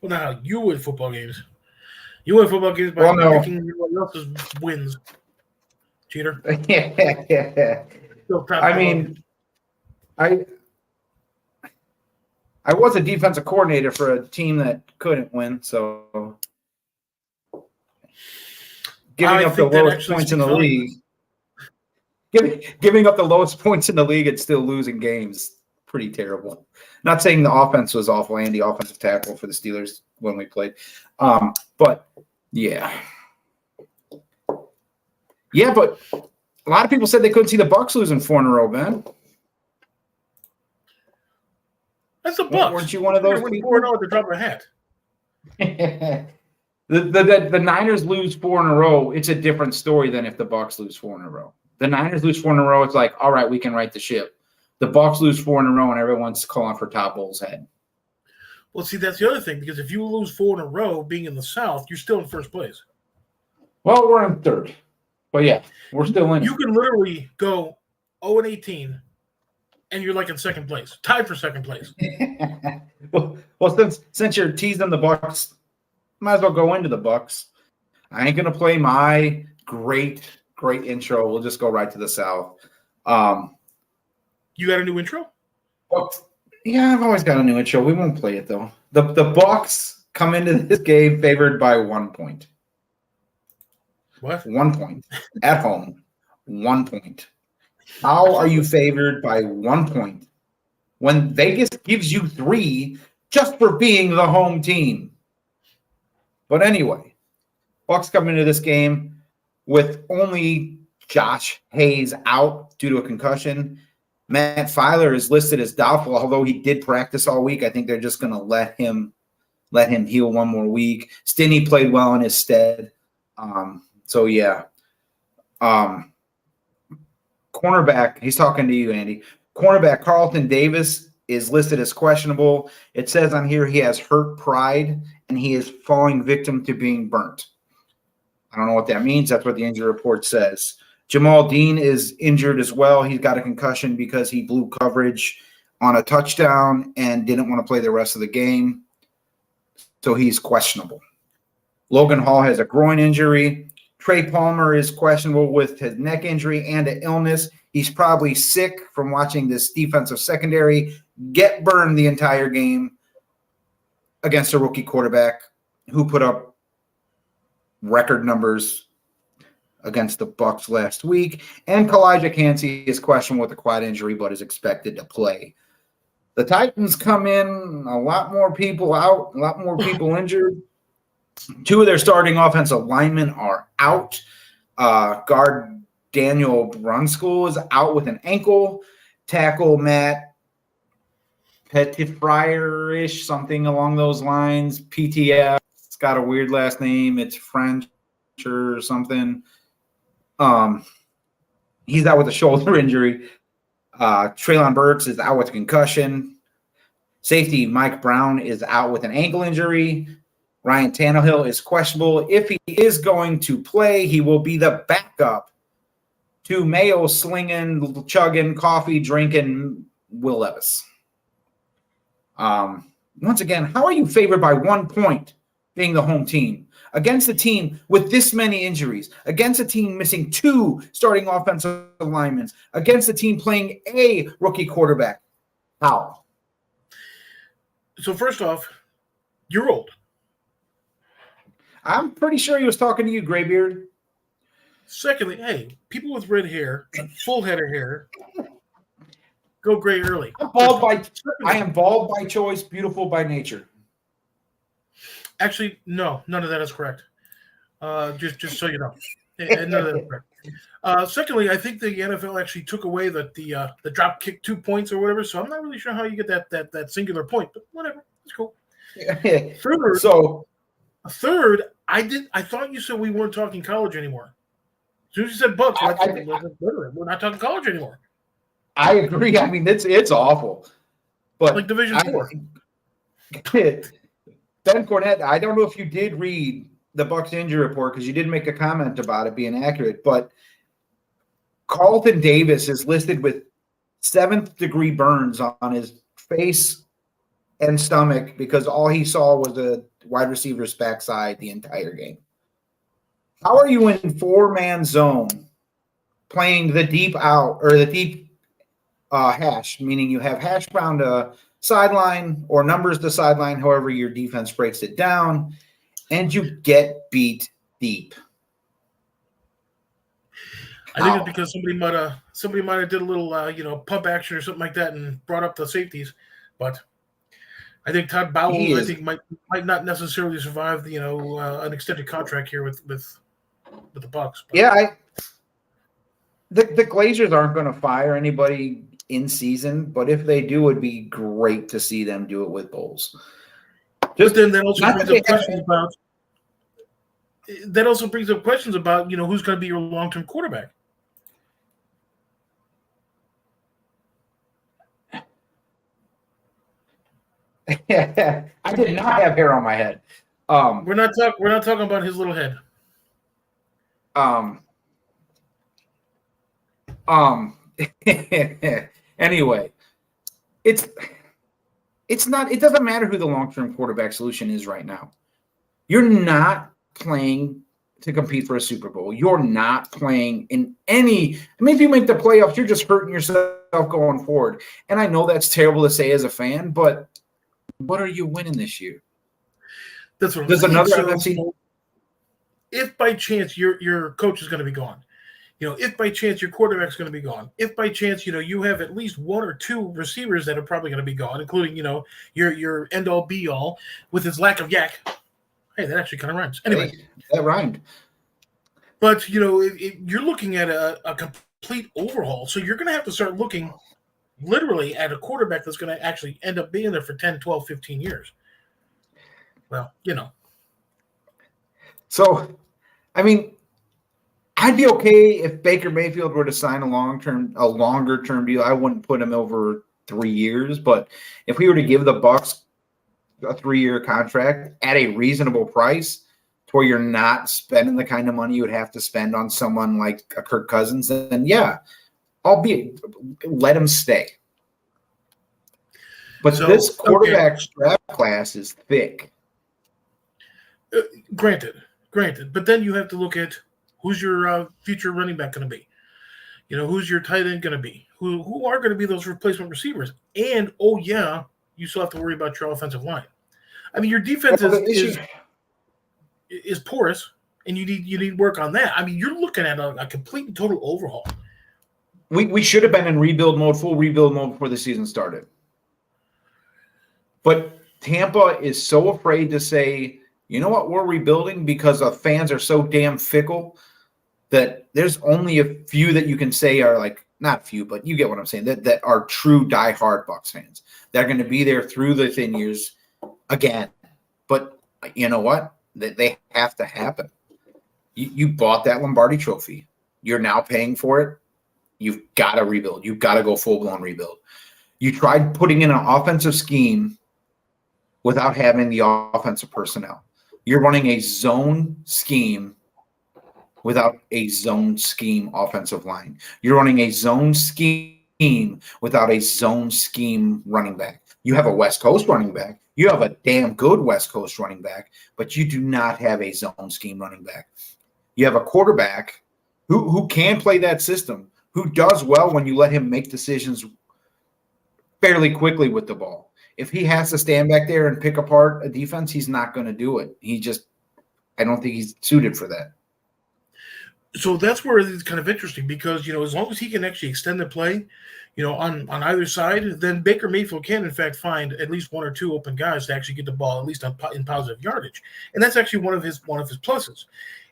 Well, now you win football games. You win football games by picking everyone else's wins. Cheater. Yeah. I I was a defensive coordinator for a team that couldn't win, so giving up the lowest points in the league. Giving up the lowest points in the league and still losing games, pretty terrible. Not saying the offense was awful, and the offensive tackle for the Steelers when we played. But yeah. Yeah, but a lot of people said they couldn't see the Bucs losing 4 in a row, man. That's the Bucs. Weren't you one of those people? 4-0 at the drop of a hat. The Niners lose 4 in a row. It's a different story than if the Bucs lose 4 in a row. The Niners lose 4 in a row. It's like, all right, we can right the ship. The Bucs lose 4 in a row, and everyone's calling for Todd Bowles' head. Well, see, that's the other thing, because if you lose 4 in a row, being in the South, you're still in first place. Well, we're in third. But, yeah, we're still in. You can literally go 0-18, and you're like in second place, tied for second place. well, since you're teasing the Bucs, might as well go into the Bucs. I ain't going to play my great intro. We'll just go right to the South. You got a new intro? Well, yeah, I've always got a new intro. We won't play it, though. The Bucs come into this game favored by 1 point. What? 1 point. At home. 1 point. How are you favored by 1 point when Vegas gives you 3 just for being the home team? But anyway, Bucs come into this game with only Josh Hayes out due to a concussion. Matt Filer is listed as doubtful, although he did practice all week. I think they're just going to let him heal 1 more week. Stinney played well in his stead. So, yeah. Cornerback, he's talking to you, Andy. Cornerback Carlton Davis is listed as questionable. It says on here he has hurt pride, and he is falling victim to being burnt. I don't know what that means. That's what the injury report says. Jamal Dean is injured as well. He's got a concussion because he blew coverage on a touchdown and didn't want to play the rest of the game. So he's questionable. Logan Hall has a groin injury. Trey Palmer is questionable with his neck injury and an illness. He's probably sick from watching this defensive secondary get burned the entire game against a rookie quarterback who put up record numbers against the Bucs last week. And Kalijah Kancey is questionable with a quad injury but is expected to play. The Titans come in, a lot more people out, a lot more people injured. 2 of their starting offensive linemen are out. Guard Daniel Brunskill is out with an ankle. Tackle Matt Petitfrere-ish, something along those lines. PTF. It's got a weird last name. It's French or something. He's out with a shoulder injury. Treylon Burks is out with a concussion. Safety Mike Brown is out with an ankle injury. Ryan Tannehill is questionable. If he is going to play, he will be the backup to Mayo slinging, chugging, coffee drinking Will Levis. Once again, how are you favored by 1 point being the home team against a team with this many injuries, against a team missing 2 starting offensive linemen, against a team playing a rookie quarterback? How? So first off, you're old. I'm pretty sure he was talking to you, Graybeard. Secondly, hey, people with red hair, full head of hair, go gray early. I am bald by choice, beautiful by nature. Actually, no, none of that is correct. Just so you know, none of that is correct. Secondly, I think the NFL actually took away the drop kick 2 points or whatever. So I'm not really sure how you get that singular point, but whatever, it's cool. Third, I thought you said we weren't talking college anymore. As soon as you said Bucs, we're not talking college anymore. I agree. I mean, it's awful, but like Division 4. Ben Cornett, I don't know if you did read the Bucs injury report because you did make a comment about it being accurate, but Carlton Davis is listed with 7th-degree burns on his face and stomach because all he saw was a wide receiver's backside the entire game. How are you in 4-man zone playing the deep out or the deep hash, meaning you have hash brown to sideline or numbers to sideline, however your defense breaks it down, and you get beat deep. I think it's because somebody might have did a little pump action or something like that and brought up the safeties, but I think Todd Bowles might not necessarily survive an extended contract here with the Bucs. But. Yeah, the Glazers aren't going to fire anybody in season, but if they do, it'd be great to see them do it with Bowles. But then that also brings up questions about. That also brings up questions about who's going to be your long-term quarterback. I did not have hair on my head. We're not talking about his little head. Anyway, it doesn't matter who the long-term quarterback solution is right now. You're not playing to compete for a Super Bowl. You're not playing in any. I mean, if you make the playoffs, you're just hurting yourself going forward. And I know that's terrible to say as a fan, but what are you winning this year? That's what There's another NFC. If by chance your coach is going to be gone, if by chance your quarterback's going to be gone, if by chance you have at least one or two receivers that are probably going to be gone, including your end all be all with his lack of yak. Hey, that actually kind of rhymes. Anyway, that rhymed. But you're looking at a complete overhaul, so you're going to have to start looking literally at a quarterback that's going to actually end up being there for 10, 12, 15 years. Well, So, I mean, I'd be okay if Baker Mayfield were to sign a longer-term deal. I wouldn't put him over 3 years, but if we were to give the Bucs a 3-year contract at a reasonable price to where you're not spending the kind of money you would have to spend on someone like a Kirk Cousins, then yeah, let him stay. But this quarterback draft class is thick. Granted. But then you have to look at who's your future running back going to be. Who's your tight end going to be? Who are going to be those replacement receivers? And, you still have to worry about your offensive line. I mean, your defense is porous, and you need work on that. I mean, you're looking at a complete and total overhaul. We should have been in full rebuild mode before the season started. But Tampa is so afraid to say, you know what, we're rebuilding because the fans are so damn fickle that there's only a few that you can say are like, not few, but you get what I'm saying, that are true diehard Bucs fans. They're going to be there through the thin years again. But you know what? They have to happen. You bought that Lombardi trophy. You're now paying for it. You've got to rebuild. You've got to go full-blown rebuild. You tried putting in an offensive scheme without having the offensive personnel. You're running a zone scheme without a zone scheme offensive line. You're running a zone scheme without a zone scheme running back. You have a West Coast running back. You have a damn good West Coast running back, but you do not have a zone scheme running back. You have a quarterback who can play that system, who does well when you let him make decisions fairly quickly with the ball. If he has to stand back there and pick apart a defense, he's not going to do it. I don't think he's suited for that. So that's where it's kind of interesting because, as long as he can actually extend the play, on either side, then Baker Mayfield can, in fact, find at least one or two open guys to actually get the ball, at least in positive yardage. And that's actually one of his pluses.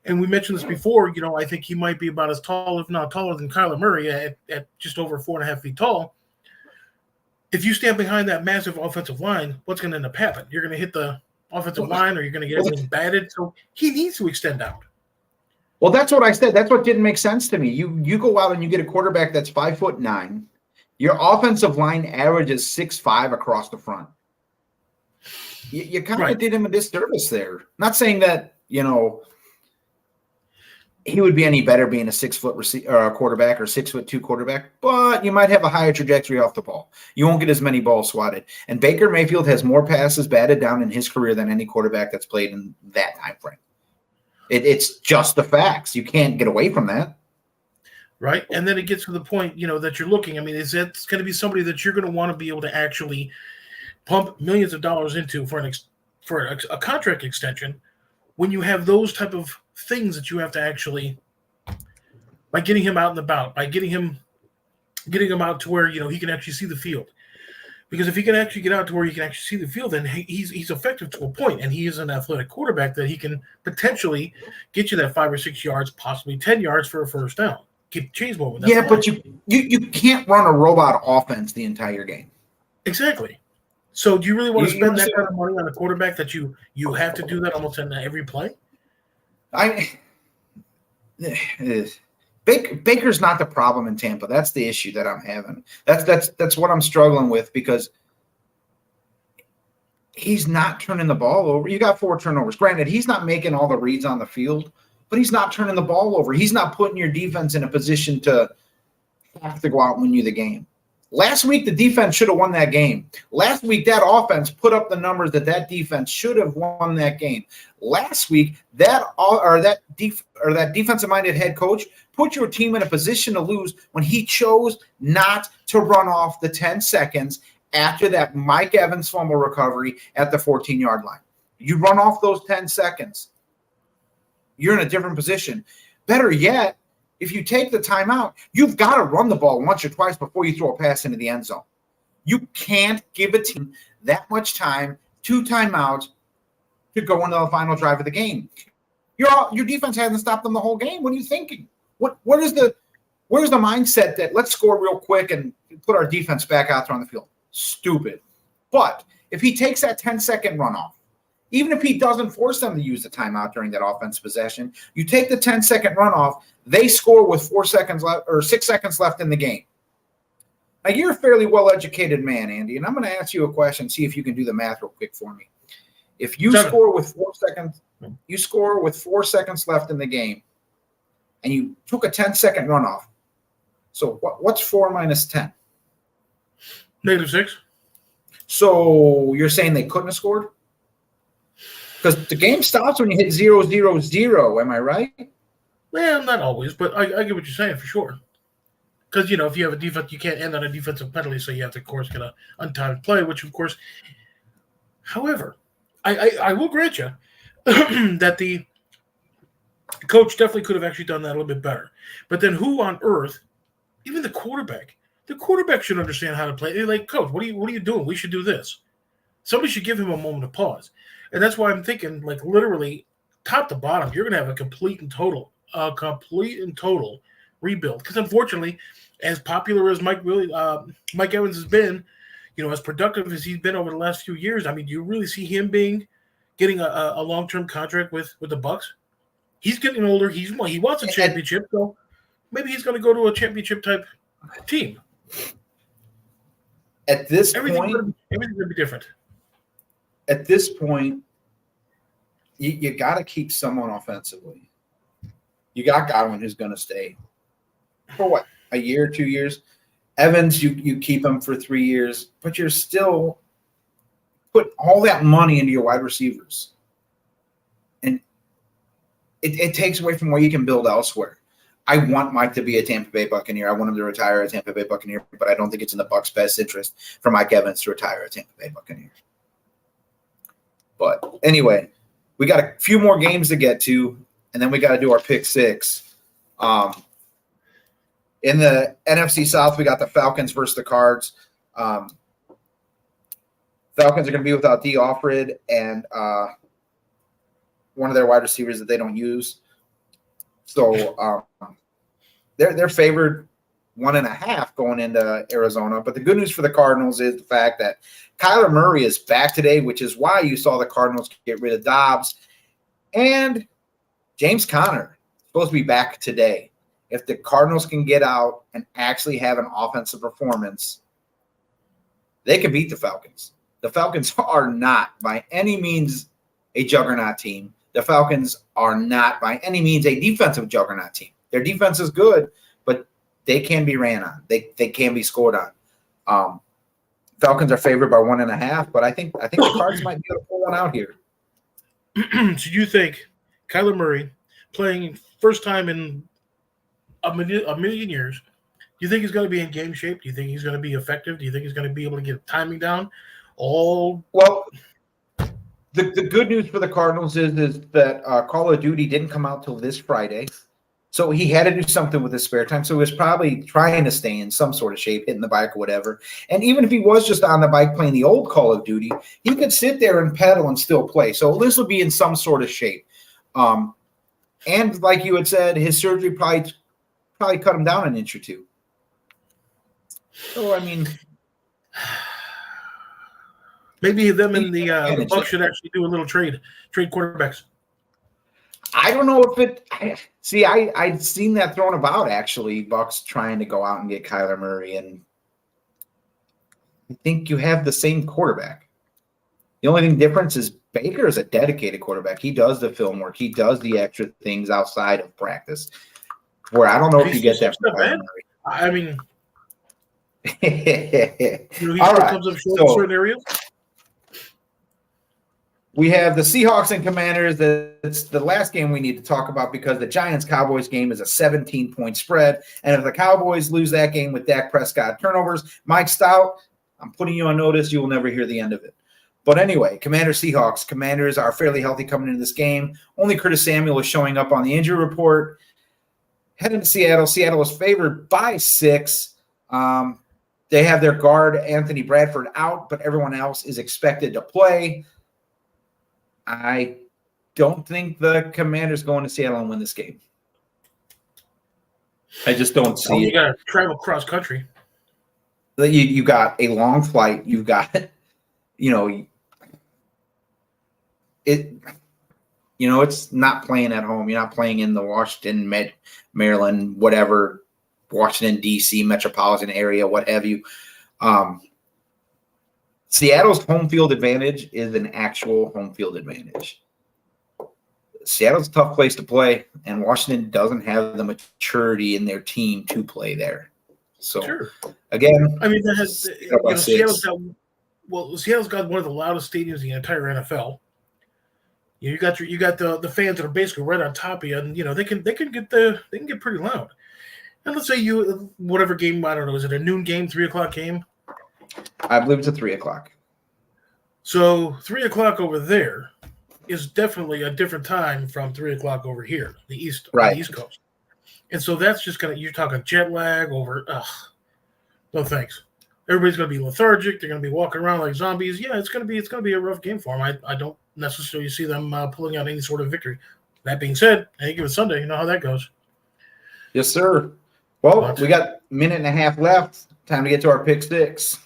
And we mentioned this before, I think he might be about as tall, if not taller, than Kyler Murray at just over 4.5 feet tall. If you stand behind that massive offensive line, what's going to end up happening? You're going to hit the offensive line or you're going to get everything batted. So he needs to extend out. Well, that's what I said. That's what didn't make sense to me. You go out and you get a quarterback that's 5'9". Your offensive line averages 6'5" across the front. You kind of did him a disservice there. Not saying that, he would be any better being a 6-foot quarterback or 6'2" quarterback, but you might have a higher trajectory off the ball. You won't get as many balls swatted. And Baker Mayfield has more passes batted down in his career than any quarterback that's played in that time frame. It's just the facts. You can't get away from that. right? And then it gets to the point, that you're looking. I mean, is that going to be somebody that you're going to want to be able to actually pump millions of dollars into for a contract extension when you have those type of things that you have to actually, by getting him out and about, by getting him out to where he can actually see the field. Because if he can actually get out to where he can actually see the field, then he's effective to a point, and he is an athletic quarterback that he can potentially get you that 5 or 6 yards, possibly 10 yards for a first down. Keep the chains moving. Yeah, but you can't run a robot offense the entire game. Exactly. So do you really want to spend that kind of money on a quarterback that you have to do that almost in every play? Baker's not the problem in Tampa. That's the issue that I'm having. That's what I'm struggling with, because he's not turning the ball over. You got 4 turnovers. Granted, he's not making all the reads on the field, but he's not turning the ball over. He's not putting your defense in a position to have to go out and win you the game. Last week, the defense should have won that game. Last week, that offense put up the numbers that defense should have won that game. Last week, that defensive-minded head coach put your team in a position to lose when he chose not to run off the 10 seconds after that Mike Evans fumble recovery at the 14-yard line. You run off those 10 seconds, you're in a different position. Better yet, if you take the timeout, you've got to run the ball once or twice before you throw a pass into the end zone. You can't give a team that much time, 2 timeouts, to go into the final drive of the game. Your defense hasn't stopped them the whole game. What are you thinking? Where's the mindset that let's score real quick and put our defense back out there on the field? Stupid. But if he takes that 10-second runoff, even if he doesn't force them to use the timeout during that offense possession, you take the 10-second runoff, they score with 4 seconds left or 6 seconds left in the game. Now, you're a fairly well-educated man, Andy, and I'm going to ask you a question, see if you can do the math real quick for me. If you score with 4 seconds left in the game, and you took a 10-second runoff, so what's 4 minus 10? -6. So you're saying they couldn't have scored? Because the game stops when you hit 0-0-0. Am I right? Well, not always, but I get what you're saying for sure. Because, if you have a defense, you can't end on a defensive penalty, so you have to, of course, get an untimed play, which, of course, however, I will grant you that the coach definitely could have actually done that a little bit better. But then who on earth, even the quarterback should understand how to play. They're like, Coach, what are you doing? We should do this. Somebody should give him a moment of pause. And that's why I'm thinking, like, literally top to bottom, you're going to have a complete and total rebuild. Because unfortunately, as popular as Mike Evans has been, as productive as he's been over the last few years, I mean, do you really see him getting a long-term contract with the Bucs? He's getting older. He wants a championship, so maybe he's going to go to a championship-type team. At this everything's point, going to be different. At this point, you got to keep someone offensively. You got Godwin who's going to stay for what, a year, 2 years? Evans, you keep him for 3 years, but you're still put all that money into your wide receivers. And it takes away from what you can build elsewhere. I want Mike to be a Tampa Bay Buccaneer. I want him to retire a Tampa Bay Buccaneer, but I don't think it's in the Bucs' best interest for Mike Evans to retire a Tampa Bay Buccaneer. But anyway, we got a few more games to get to, and then we got to do our pick six. In the NFC South, we got the Falcons versus the Cards. Falcons are going to be without D. Offred and one of their wide receivers that they don't use. So they're favored 1.5 going into Arizona. But the good news for the Cardinals is the fact that Kyler Murray is back today, which is why you saw the Cardinals get rid of Dobbs. And James Conner is supposed to be back today. If the Cardinals can get out and actually have an offensive performance, they can beat the Falcons. The Falcons are not by any means a juggernaut team. The Falcons are not by any means a defensive juggernaut team. Their defense is good, but they can be ran on. They can be scored on. Falcons are favored by 1.5, but I think the Cards might be able to pull one out here. So you think Kyler Murray playing first time in a million years. Do you think he's going to be in game shape? Do you think he's going to be effective? Do you think he's going to be able to get timing down? Well, the good news for the Cardinals is that Call of Duty didn't come out till this Friday. So he had to do something with his spare time. So he was probably trying to stay in some sort of shape, hitting the bike or whatever. And even if he was just on the bike playing the old Call of Duty, he could sit there and pedal and still play. So this will be in some sort of shape. And like you had said, his surgery probably cut him down an inch or two. So, I mean, maybe them and the Bucs should actually do a little trade quarterbacks. I don't know if it – I'd seen that thrown about, actually, Bucs trying to go out and get Kyler Murray, and I think you have the same quarterback. The only thing difference is Baker is a dedicated quarterback. He does the film work. He does the extra things outside of practice, where I don't know if you get that from Kyler Murray. I mean – he all right. comes up short in certain areas. We have the Seahawks and Commanders. It's the last game we need to talk about because the Giants-Cowboys game is a 17-point spread. And if the Cowboys lose that game with Dak Prescott turnovers, Mike Stout, I'm putting you on notice. You will never hear the end of it. But anyway, Commanders-Seahawks. Commanders are fairly healthy coming into this game. Only Curtis Samuel is showing up on the injury report. Heading to Seattle. Seattle is favored by 6. They have their guard, Anthony Bradford, out, but everyone else is expected to play. I don't think the Commanders going to Seattle and win this game. I just don't see You got to travel cross country. You got a long flight. You've got, it's not playing at home. You're not playing in the Washington, Maryland, whatever, Washington, D.C., metropolitan area, what have you. Seattle's home field advantage is an actual home field advantage. Seattle's a tough place to play, and Washington doesn't have the maturity in their team to play there. So, sure. Again, I mean, Seattle's got one of the loudest stadiums in the entire NFL. You got the fans that are basically right on top of you, and they can get pretty loud. And let's say whatever game, I don't know, is it a noon game, 3:00 game? I believe it's at 3:00. So 3:00 over there is definitely a different time from 3:00 over here, the East Coast. And so that's just you're talking jet lag over. No thanks. Everybody's gonna be lethargic. They're gonna be walking around like zombies. Yeah, it's gonna be a rough game for them. I don't necessarily see them pulling out any sort of victory. That being said, any given Sunday, you know how that goes. Yes, sir. Well, we got a minute and a half left. Time to get to our pick six.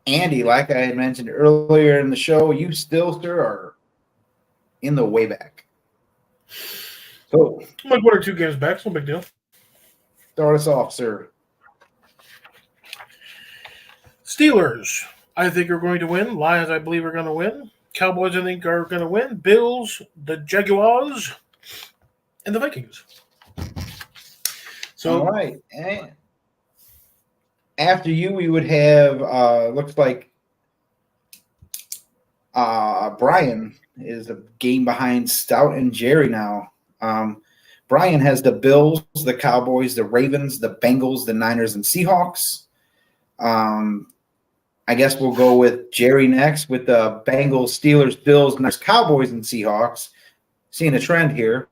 Andy, like I had mentioned earlier in the show, you still, sir, are in the way back. So, I'm like 1 or 2 games back, no big deal. Start us off, sir. Steelers, I think are going to win. Lions, I believe, are going to win. Cowboys, I think, are going to win. Bills, the Jaguars, and the Vikings. So, all right. And after you, we would have, looks like Brian is a game behind Stout and Jerry now. Brian has the Bills, the Cowboys, the Ravens, the Bengals, the Niners, and Seahawks. I guess we'll go with Jerry next with the Bengals, Steelers, Bills, Niners, Cowboys, and Seahawks. Seeing a trend here.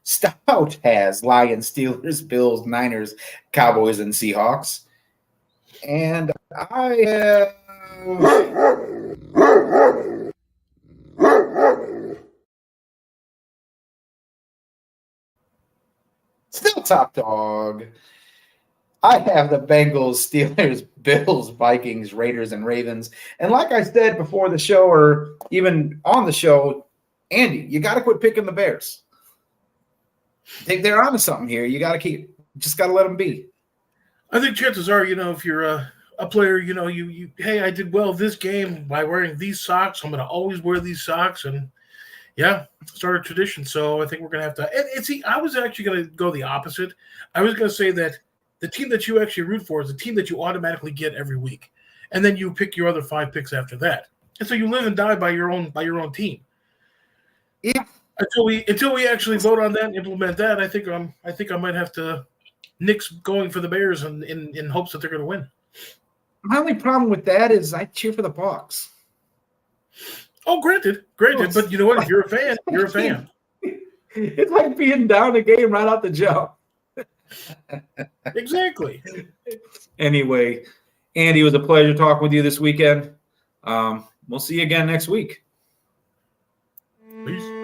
Stout has Lions, Steelers, Bills, Niners, Cowboys, and Seahawks. And I have still top dog. I have the Bengals, Steelers, Bills, Vikings, Raiders, and Ravens. And like I said before the show, or even on the show, Andy, you got to quit picking the Bears. I think they're onto something here. You got to just got to let them be. I think chances are, if you're a player, you hey, I did well this game by wearing these socks. I'm going to always wear these socks, and start a tradition. So I think we're going to have to. And see, I was actually going to go the opposite. I was going to say that the team that you actually root for is the team that you automatically get every week, and then you pick your other 5 picks after that. And so you live and die by your own team. Yeah. Until we actually vote on that and implement that, I think I might have to nix going for the Bears in hopes that they're going to win. My only problem with that is I cheer for the Bucs. Oh, granted, but you know what? If you're a fan, you're a fan. It's like being down a game right out the jump. Exactly. Anyway, Andy, it was a pleasure talking with you this weekend. We'll see you again next week. Peace.